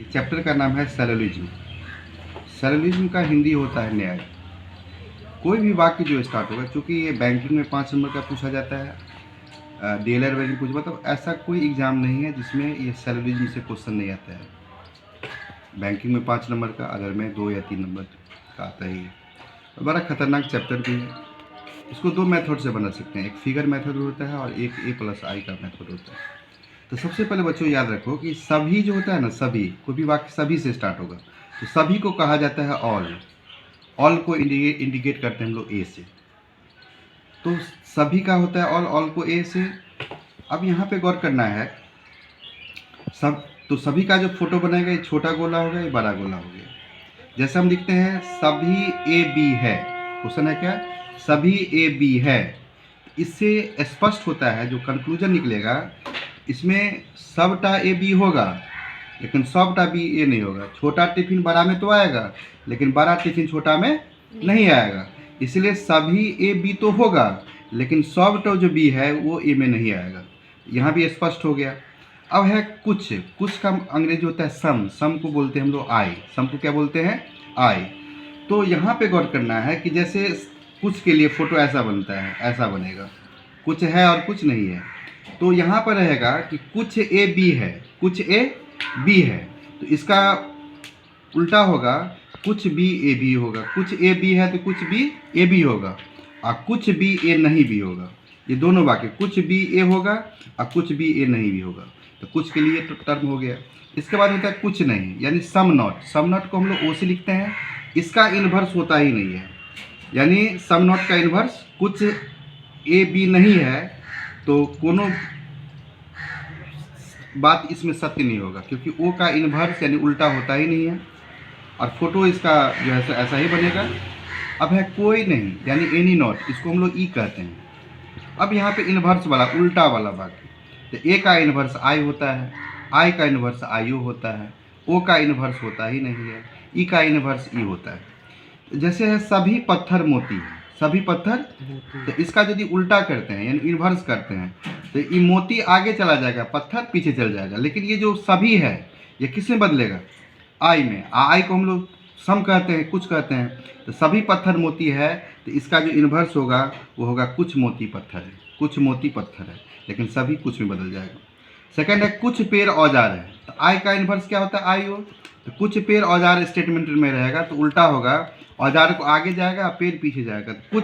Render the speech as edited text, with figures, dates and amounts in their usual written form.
Chapter का नाम है सैलोलिज्म। सैलोलिज्म का हिंदी होता है न्याय। कोई भी वाक्य जो स्टार्ट होगा, चूँकि ये बैंकिंग में 5 नंबर का पूछा जाता है, डीएलआर वगैरह कुछ मतलब ऐसा कोई एग्ज़ाम नहीं है जिसमें ये सैलोलिज्म से क्वेश्चन नहीं आता है। बैंकिंग में 5 नंबर का, अगर में 2 या 3 नंबर का आता ही है। बड़ा खतरनाक चैप्टर भी है। इसको 2 मेथड से बना सकते हैं, एक फिगर मेथड होता है और एक A+I का मेथड होता है। तो सबसे पहले बच्चों याद रखो कि सभी जो होता है ना, सभी, कोई भी वाक्य सभी से स्टार्ट होगा, तो सभी को कहा जाता है ऑल। ऑल को इंडिकेट करते हैं हम लोग ए से। तो सभी का होता है ऑल, ऑल को ए से। अब यहाँ पे गौर करना है, सब तो सभी का जो फोटो बनेगा, ये छोटा गोला होगा, ये बड़ा गोला हो गया। जैसे हम लिखते हैं सभी ए बी है, क्वेश्चन है क्या, सभी ए बी है। इससे स्पष्ट होता है, जो कंक्लूजन निकलेगा, इसमें सबटा ए बी होगा लेकिन सबटा बी ए नहीं होगा। छोटा टिफिन बड़ा में तो आएगा लेकिन बड़ा टिफिन छोटा में नहीं आएगा। इसलिए सभी ए बी तो होगा लेकिन सबटा जो बी है वो ए में नहीं आएगा। यहाँ भी स्पष्ट हो गया। अब है कुछ। कुछ का अंग्रेजी होता है सम। सम को बोलते हैं हम लोग आई। सम को क्या बोलते हैं, आई। तो यहाँ पे गौर करना है कि जैसे कुछ के लिए फोटो ऐसा बनता है, ऐसा बनेगा, कुछ है और कुछ नहीं है। तो यहाँ पर रहेगा कि कुछ ए बी है, कुछ ए बी है, तो इसका उल्टा होगा कुछ बी ए बी होगा। कुछ ए बी है तो कुछ बी ए बी होगा, और कुछ बी ए नहीं भी होगा। ये दोनों वाक्य, कुछ बी ए होगा और कुछ बी ए नहीं भी होगा। तो कुछ के लिए तो टर्म हो गया। इसके बाद होता है कुछ नहीं, यानी सम नॉट। सम नॉट को हम लोग ओ से लिखते हैं, इसका इन्वर्स होता ही नहीं है। यानी सम नॉट का इन्वर्स, कुछ ए बी नहीं है तो कोनो बात इसमें सत्य नहीं होगा, क्योंकि ओ का इन्वर्स यानी उल्टा होता ही नहीं है। और फोटो इसका जो है ऐसा ही बनेगा। अब है कोई नहीं, यानी एनी नॉट, इसको हम लोग ई कहते हैं। अब यहाँ पे इन्वर्स वाला, उल्टा वाला वाक्य, तो ए का इन्वर्स आई होता है, आई का इन्वर्स आई ओ होता है, ओ का इन्वर्स होता ही नहीं है, ई का इन्वर्स ई होता है। जैसे है सभी पत्थर मोती है, सभी पत्थर, तो इसका यदि उल्टा करते हैं यानी इन्वर्स करते हैं तो ये मोती आगे चला जाएगा, पत्थर पीछे चल जाएगा। लेकिन ये जो सभी है ये किस में बदलेगा, आई में। आई को हम लोग सम कहते हैं, कुछ कहते हैं। तो सभी पत्थर मोती है, तो इसका जो इन्वर्स होगा वो होगा कुछ मोती पत्थर है, कुछ मोती पत्थर है, लेकिन सभी कुछ में बदल जाएगा। सेकंड है कुछ पेड़ औजार है, तो आई का इन्वर्स क्या होता है, आई ओ। तो कुछ पेड़ औजार स्टेटमेंट में रहेगा तो उल्टा होगा, औजार को आगे जाएगा, पेड़ पीछे जाएगा। तो कुछ